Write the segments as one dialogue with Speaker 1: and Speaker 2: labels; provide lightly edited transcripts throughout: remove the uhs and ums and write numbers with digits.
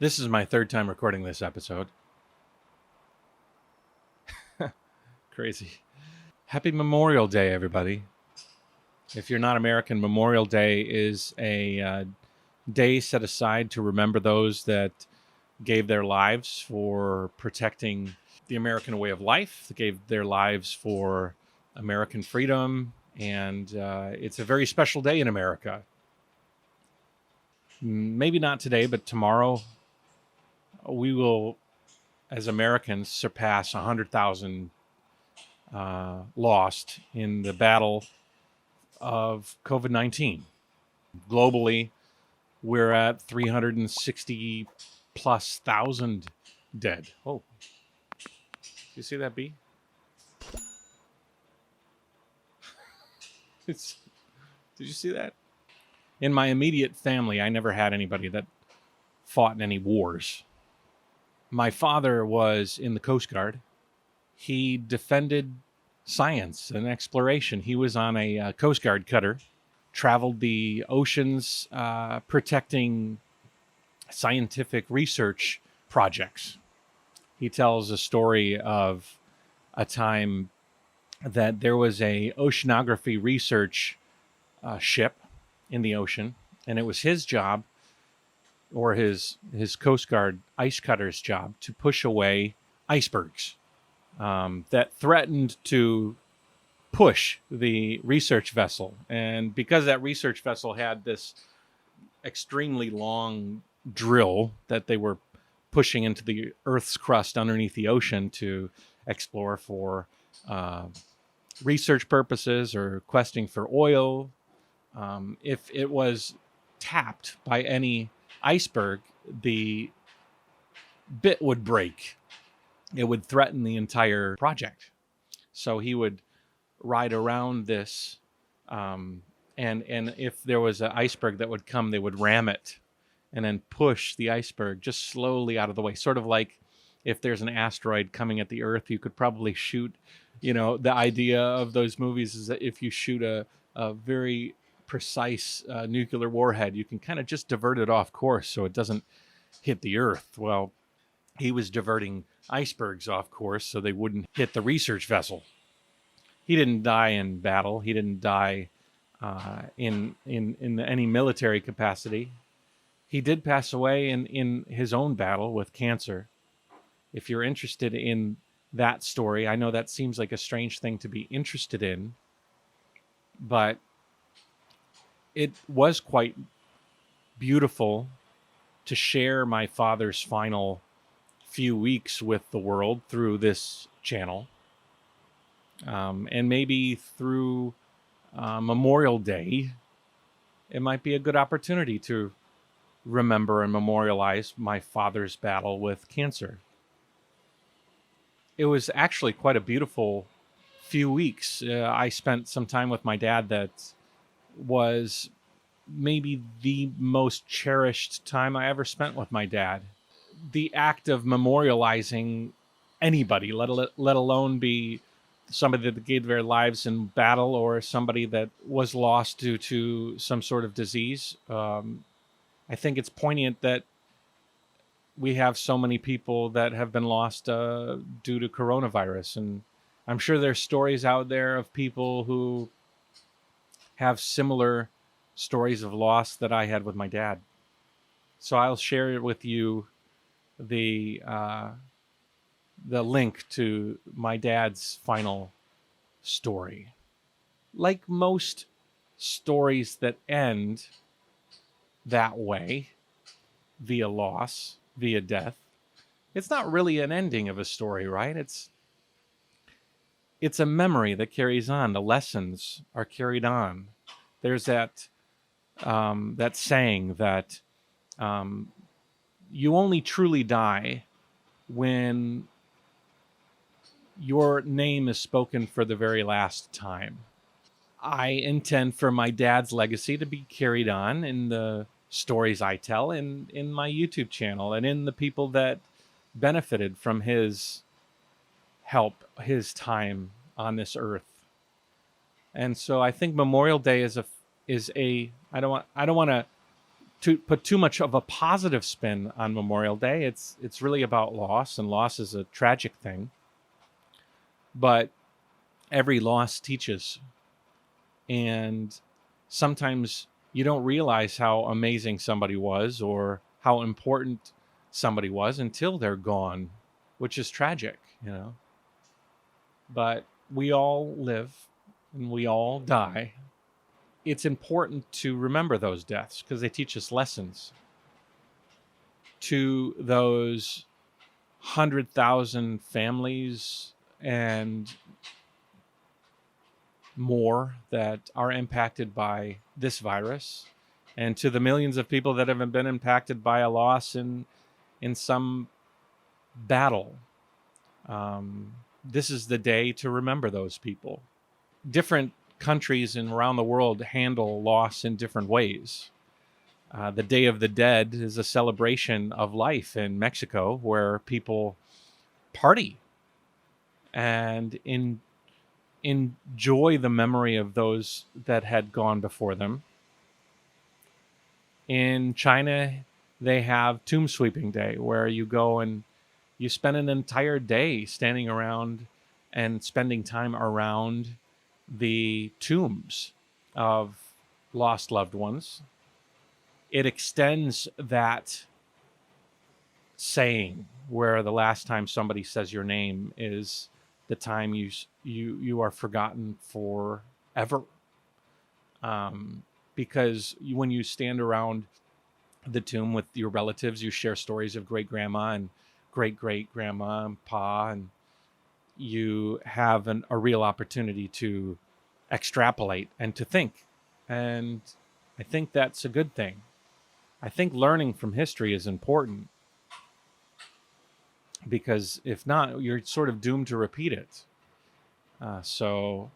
Speaker 1: This is my third time recording this episode. Crazy. Happy Memorial Day, everybody. If you're not American, Memorial Day is a day set aside to remember those that gave their lives for protecting the American way of life, that gave their lives for American freedom, and it's a very special day in America. Maybe not today, but tomorrow we will, as Americans, surpass 100,000 lost in the battle of COVID-19. Globally, we're at 360 plus thousand dead. Oh, you see that bee? Did you see that? In my immediate family, I never had anybody that fought in any wars. My father was in the Coast Guard. He defended science and exploration. He was on a Coast Guard cutter, traveled the oceans protecting scientific research projects. He tells a story of a time that there was a oceanography research ship in the ocean, and it was his job, or his Coast Guard ice cutter's job, to push away icebergs that threatened to push the research vessel. And because that research vessel had this extremely long drill that they were pushing into the Earth's crust underneath the ocean to explore for research purposes or questing for oil, if it was tapped by any iceberg, the bit would break. It would threaten the entire project. So he would ride around this, and if there was an iceberg that would come, they would ram it and then push the iceberg just slowly out of the way. Sort of like if there's an asteroid coming at the Earth, you could probably shoot, the idea of those movies is that if you shoot a very precise nuclear warhead, you can kind of just divert it off course so it doesn't hit the Earth. Well, he was diverting icebergs off course so they wouldn't hit the research vessel. He didn't die in battle. He didn't die in any military capacity. He did pass away in his own battle with cancer. If you're interested in that story, I know that seems like a strange thing to be interested in, but it was quite beautiful to share my father's final few weeks with the world through this channel. And maybe through Memorial Day, it might be a good opportunity to remember and memorialize my father's battle with cancer. It was actually quite a beautiful few weeks. I spent some time with my dad that was maybe the most cherished time I ever spent with my dad. The act of memorializing anybody, let alone be somebody that gave their lives in battle or somebody that was lost due to some sort of disease. I think it's poignant that we have so many people that have been lost due to coronavirus. And I'm sure there's stories out there of people who have similar stories of loss that I had with my dad. So I'll share with you the link to my dad's final story. Like most stories that end that way, via loss, via death, it's not really an ending of a story, right? It's a memory that carries on. The lessons are carried on. There's that saying that you only truly die when your name is spoken for the very last time. I intend for my dad's legacy to be carried on in the stories I tell in my YouTube channel and in the people that benefited from his help, his time on this earth. And so I think Memorial Day is a I don't want to to put too much of a positive spin on Memorial Day. It's really about loss, and loss is a tragic thing. But every loss teaches, and sometimes you don't realize how amazing somebody was or how important somebody was until they're gone, which is tragic, you know. But we all live and we all die. It's important to remember those deaths because they teach us lessons. To those 100,000 families and more that are impacted by this virus, and to the millions of people that have been impacted by a loss in some battle, this is the day to remember those people. Different countries and around the world handle loss in different ways. The Day of the Dead is a celebration of life in Mexico, where people party and enjoy the memory of those that had gone before them. In China, they have Tomb Sweeping Day, where you go and you spend an entire day standing around and spending time around the tombs of lost loved ones. It extends that saying where the last time somebody says your name is the time you are forgotten forever. Because when you stand around the tomb with your relatives, you share stories of great grandma and great great grandma and pa, and you have a real opportunity to extrapolate and to think. And I think that's a good thing. I think learning from history is important, because if not, you're sort of doomed to repeat it. So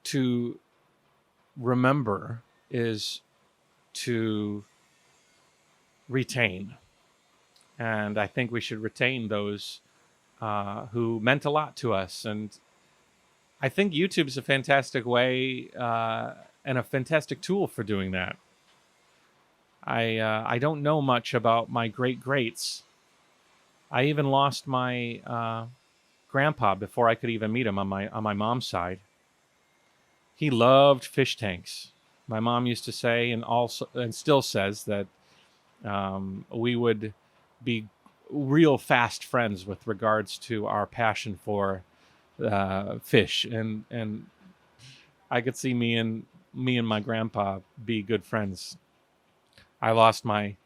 Speaker 1: to remember is to retain. And I think we should retain those who meant a lot to us. And I think YouTube's a fantastic way and a fantastic tool for doing that. I don't know much about my great-greats. I even lost my grandpa before I could even meet him on my mom's side. He loved fish tanks. My mom used to say, and still says, that we would be real fast friends with regards to our passion for fish, and I could see me and my grandpa be good friends. I lost my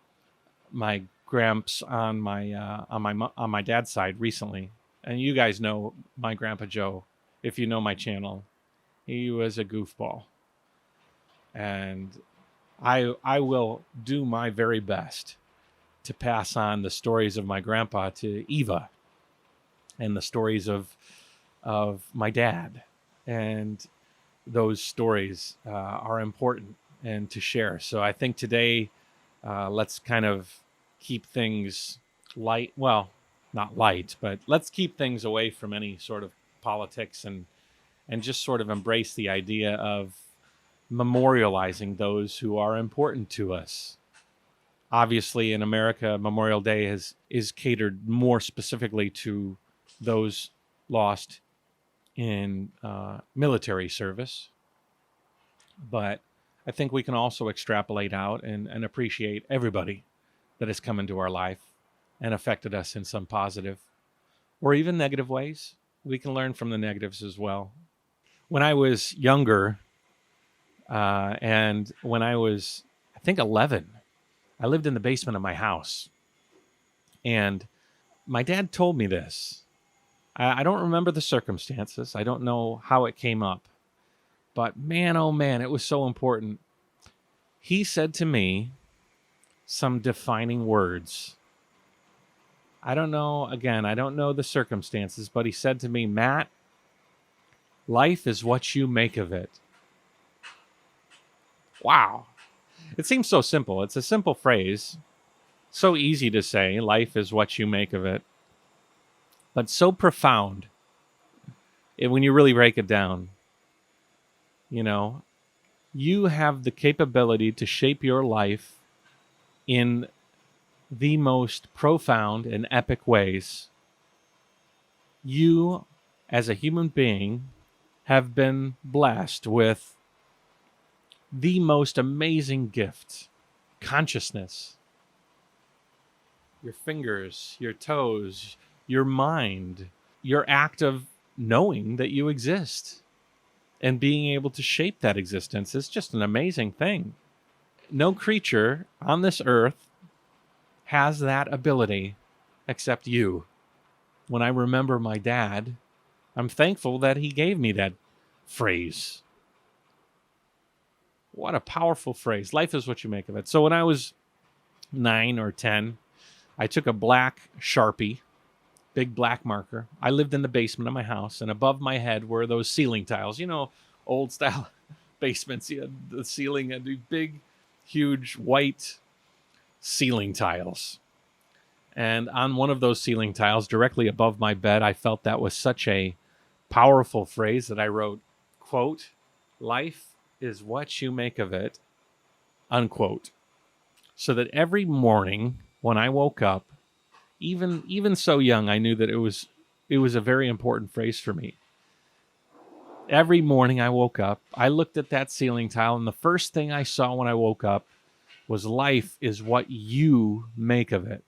Speaker 1: gramps on my dad's side recently, and you guys know my grandpa Joe. If you know my channel, he was a goofball, and I will do my very best to pass on the stories of my grandpa to Eva, and the stories of my dad, and those stories are important and to share. So I think today, let's kind of keep things light. Well, not light, but let's keep things away from any sort of politics, and just sort of embrace the idea of memorializing those who are important to us. Obviously, in America, Memorial Day is catered more specifically to those lost in military service. But I think we can also extrapolate out and appreciate everybody that has come into our life and affected us in some positive or even negative ways. We can learn from the negatives as well. When I was younger, and when I was, I think, 11, I lived in the basement of my house. And my dad told me this. I don't remember the circumstances. I don't know how it came up. But man, oh man, it was so important. He said to me some defining words. I don't know the circumstances, but he said to me, "Matt, life is what you make of it." Wow. It seems so simple. It's a simple phrase. So easy to say, life is what you make of it. But so profound when you really break it down. You know, You have the capability to shape your life in the most profound and epic ways. You, as a human being, have been blessed with the most amazing gift: consciousness. Your fingers, your toes, your mind, your act of knowing that you exist and being able to shape that existence is just an amazing thing. No creature on this earth has that ability except you. When I remember my dad, I'm thankful that he gave me that phrase. What a powerful phrase. Life is what you make of it. So when I was 9 or 10, I took a black Sharpie, big black marker. I lived in the basement of my house, and above my head were those ceiling tiles. You know, old style basements. You had the ceiling had these big, huge white ceiling tiles. And on one of those ceiling tiles, directly above my bed, I felt that was such a powerful phrase that I wrote, quote, "Life is what you make of it," unquote. So that every morning when I woke up, even so young, I knew that it was a very important phrase for me. Every morning I woke up, I looked at that ceiling tile, and the first thing I saw when I woke up was life is what you make of it.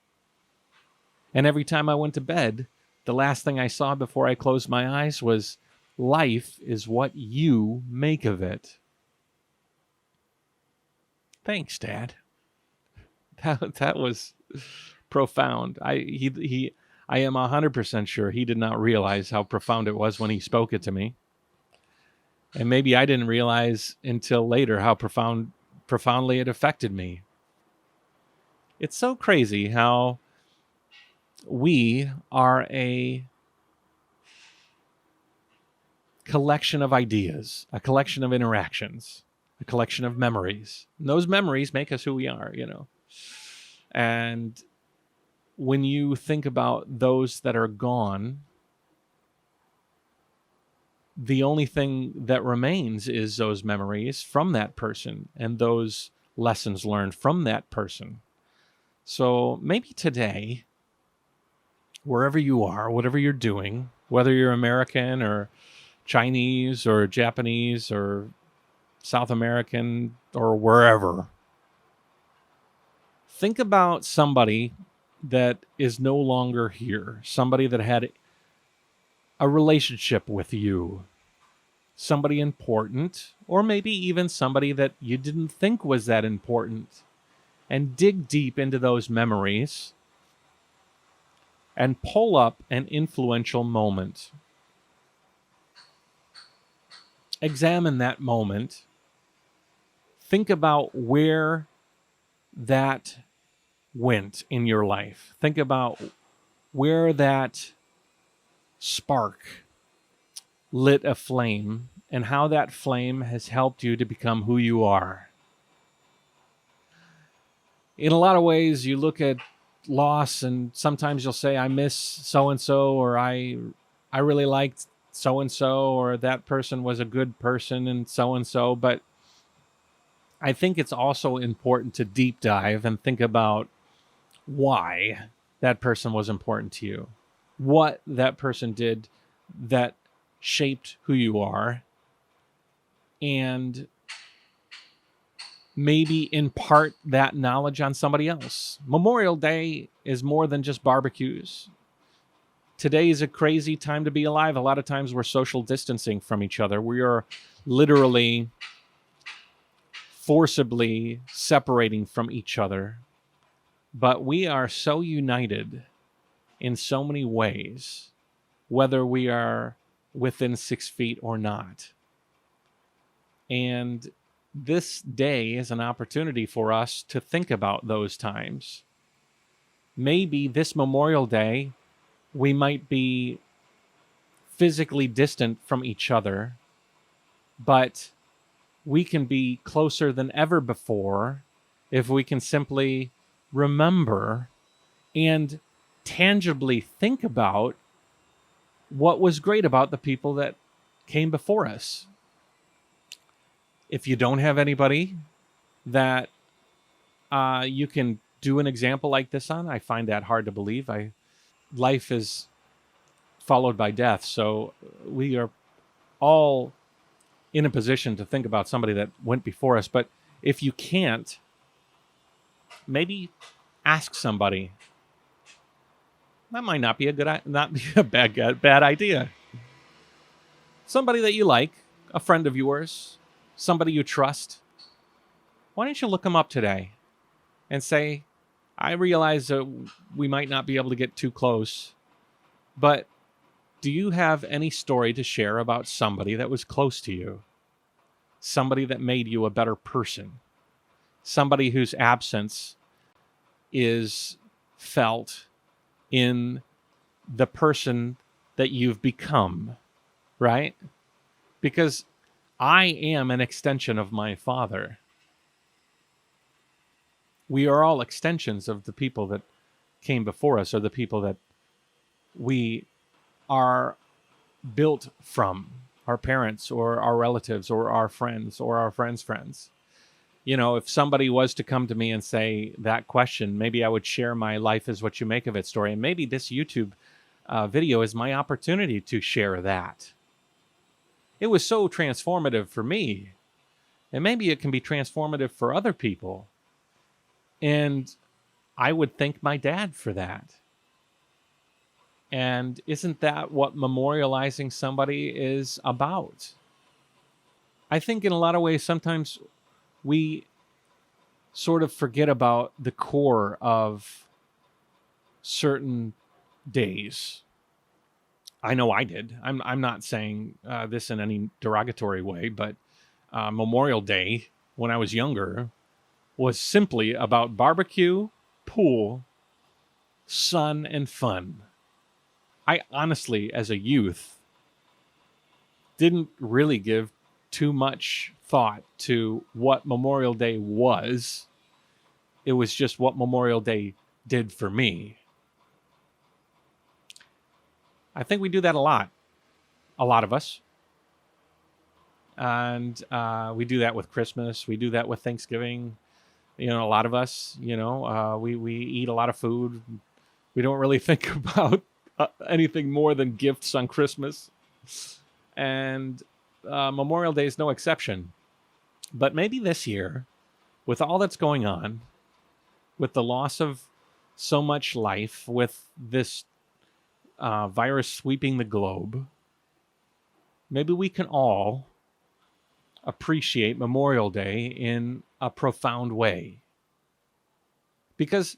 Speaker 1: And every time I went to bed, the last thing I saw before I closed my eyes was life is what you make of it. Thanks, Dad. That was profound. I am 100% sure he did not realize how profound it was when he spoke it to me. And maybe I didn't realize until later how profoundly it affected me. It's so crazy how we are a collection of ideas, a collection of interactions, a collection of memories. And those memories make us who we are, you know. And when you think about those that are gone, the only thing that remains is those memories from that person and those lessons learned from that person. So maybe today, wherever you are, whatever you're doing, whether you're American or Chinese or Japanese or South American or wherever, think about somebody that is no longer here, somebody that had a relationship with you, somebody important, or maybe even somebody that you didn't think was that important, and dig deep into those memories and pull up an influential moment. Examine that moment. Think about where that went in your life. Think about where that spark lit a flame and how that flame has helped you to become who you are. In a lot of ways, you look at loss and sometimes you'll say, I miss so-and-so, or I really liked so-and-so, or that person was a good person and so-and-so. But I think it's also important to deep dive and think about why that person was important to you, what that person did that shaped who you are, and maybe impart that knowledge on somebody else. Memorial Day is more than just barbecues. Today is a crazy time to be alive. A lot of times we're social distancing from each other. We are literally forcibly separating from each other. But we are so united in so many ways, whether we are within 6 feet or not. And this day is an opportunity for us to think about those times. Maybe this Memorial Day, we might be physically distant from each other, but we can be closer than ever before if we can simply remember and tangibly think about what was great about the people that came before us. If you don't have anybody that you can do an example like this on, I find that hard to believe. Life is followed by death, so we are all in a position to think about somebody that went before us. But if you can't, maybe ask somebody. That might not be a bad idea. Somebody that you like, a friend of yours, somebody you trust. Why don't you look them up today and say, I realize that we might not be able to get too close, but do you have any story to share about somebody that was close to you? Somebody that made you a better person? Somebody whose absence is felt in the person that you've become, right? Because I am an extension of my Father. We are all extensions of the people that came before us, or the people that we are built from, our parents or our relatives or our friends or our friends' friends. You know, if somebody was to come to me and say that question, maybe I would share my life is what you make of it story. And maybe this YouTube video is my opportunity to share that. It was so transformative for me. And maybe it can be transformative for other people. And I would thank my dad for that. And isn't that what memorializing somebody is about? I think in a lot of ways, sometimes we sort of forget about the core of certain days. I know I did. I'm not saying this in any derogatory way, but Memorial Day, when I was younger, was simply about barbecue, pool, sun, and fun. I honestly, as a youth, didn't really give too much thought to what Memorial Day was. It was just what Memorial Day did for me. I think we do that a lot of us. And we do that with Christmas. We do that with Thanksgiving. You know, a lot of us, we eat a lot of food. We don't really think about anything more than gifts on Christmas. And Memorial Day is no exception. But maybe this year, with all that's going on, with the loss of so much life, with this virus sweeping the globe, maybe we can all appreciate Memorial Day in a profound way. Because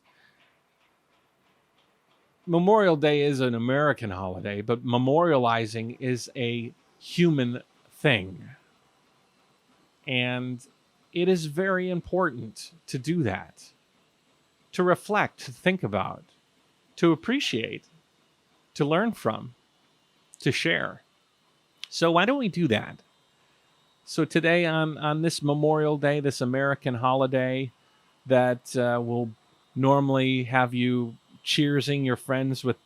Speaker 1: Memorial Day is an American holiday, but memorializing is a human thing. And it is very important to do that, to reflect, to think about, to appreciate, to learn from, to share. So why don't we do that? So today on this Memorial Day, this American holiday that will normally have you cheersing your friends with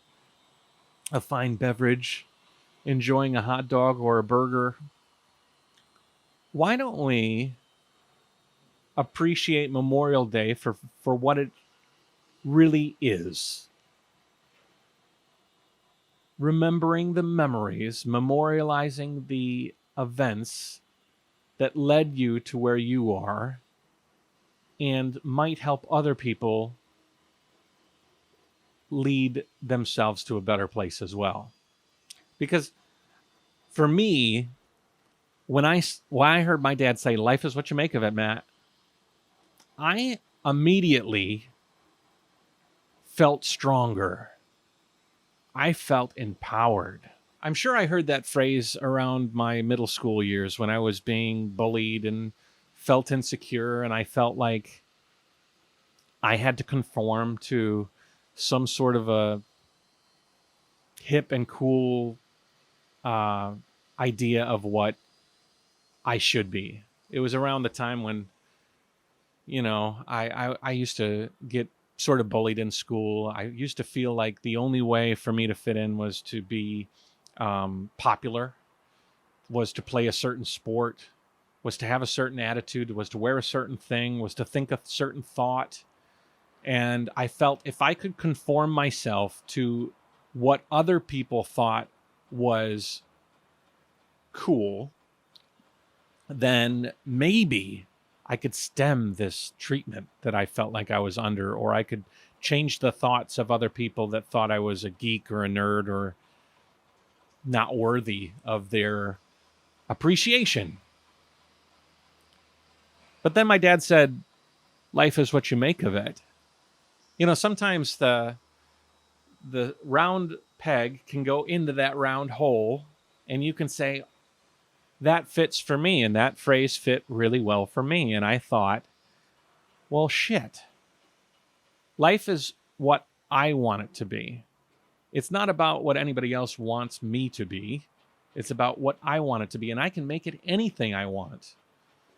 Speaker 1: a fine beverage, enjoying a hot dog or a burger, why don't we appreciate Memorial Day for what it really is? Remembering the memories, memorializing the events that led you to where you are and might help other people lead themselves to a better place as well. Because for me, when I heard my dad say, life is what you make of it, Matt, I immediately felt stronger. I felt empowered. I'm sure I heard that phrase around my middle school years when I was being bullied and felt insecure, and I felt like I had to conform to some sort of a hip and cool idea of what I should be. It was around the time when, I used to get sort of bullied in school. I used to feel like the only way for me to fit in was to be popular, was to play a certain sport, was to have a certain attitude, was to wear a certain thing, was to think a certain thought. And I felt if I could conform myself to what other people thought was cool, then maybe I could stem this treatment that I felt like I was under, or I could change the thoughts of other people that thought I was a geek or a nerd or not worthy of their appreciation. But then my dad said, life is what you make of it. You know, sometimes the round peg can go into that round hole, and you can say, that fits for me, and that phrase fit really well for me. And I thought, well, shit. Life is what I want it to be. It's not about what anybody else wants me to be. It's about what I want it to be, and I can make it anything I want.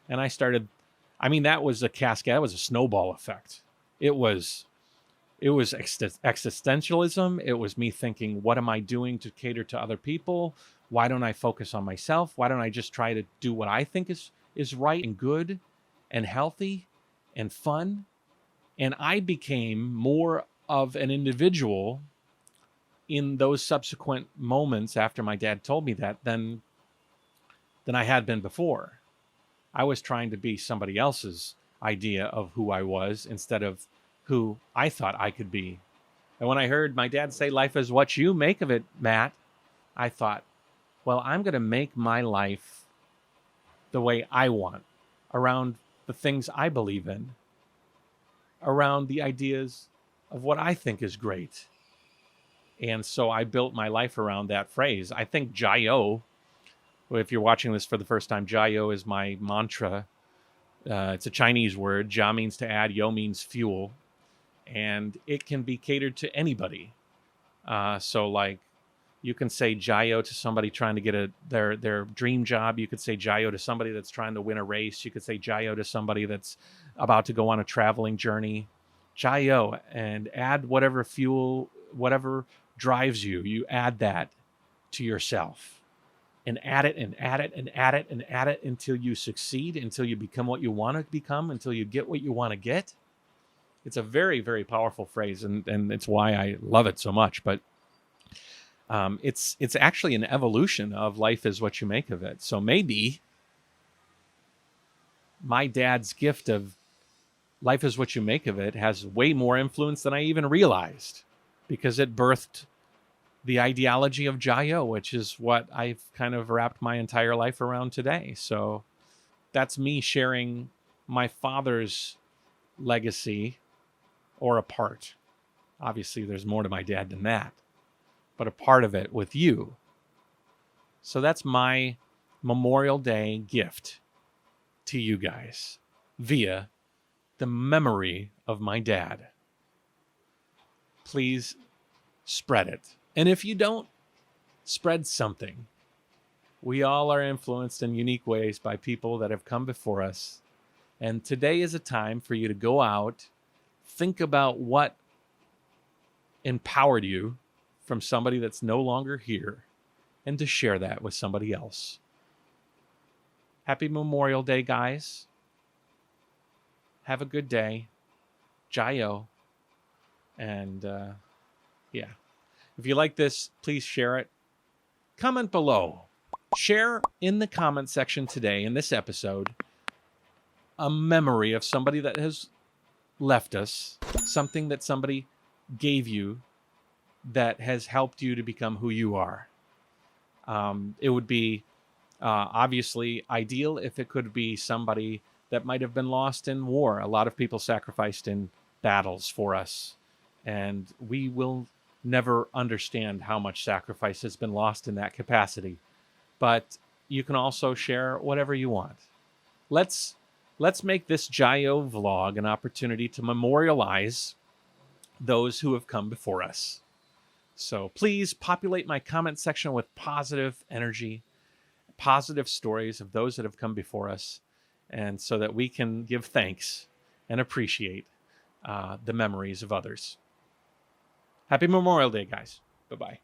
Speaker 1: And I started, I mean, that was a cascade. That was a snowball effect. It was existentialism. It was me thinking, what am I doing to cater to other people? Why don't I focus on myself? Why don't I just try to do what I think is right and good and healthy and fun? And I became more of an individual in those subsequent moments after my dad told me that than I had been before. I was trying to be somebody else's idea of who I was instead of who I thought I could be. And when I heard my dad say, life is what you make of it, Matt, I thought, well, I'm going to make my life the way I want, around the things I believe in, around the ideas of what I think is great. And so I built my life around that phrase. I think JaYoe, if you're watching this for the first time, JaYoe is my mantra. It's a Chinese word. Ja means to add, yo means fuel. And it can be catered to anybody. So like, you can say JaYoe to somebody trying to get their dream job. You could say JaYoe to somebody that's trying to win a race. You could say JaYoe to somebody that's about to go on a traveling journey. JaYoe, and add whatever fuel, whatever drives you. You add that to yourself, and add it and add it and add it and add it until you succeed, until you become what you want to become, until you get what you want to get. It's a very, very powerful phrase, and it's why I love it so much. But it's actually an evolution of life is what you make of it. So maybe my dad's gift of life is what you make of it has way more influence than I even realized, because it birthed the ideology of JaYoe, which is what I've kind of wrapped my entire life around today. So that's me sharing my father's legacy, or a part. Obviously, there's more to my dad than that, but a part of it with you. So that's my Memorial Day gift to you guys via the memory of my dad. Please spread it. And if you don't, spread something. We all are influenced in unique ways by people that have come before us. And today is a time for you to go out, think about what empowered you from somebody that's no longer here, and to share that with somebody else. Happy Memorial Day, guys. Have a good day. JaYoe. And yeah. If you like this, please share it. Comment below. Share in the comment section today in this episode a memory of somebody that has left us, something that somebody gave you that has helped you to become who you are. It would be obviously ideal if it could be somebody that might have been lost in war. A lot of people sacrificed in battles for us, and we will never understand how much sacrifice has been lost in that capacity. But you can also share whatever you want. Let's make this JaYoe vlog an opportunity to memorialize those who have come before us. So please populate my comment section with positive energy, positive stories of those that have come before us, and so that we can give thanks and appreciate the memories of others. Happy Memorial Day, guys. Bye-bye.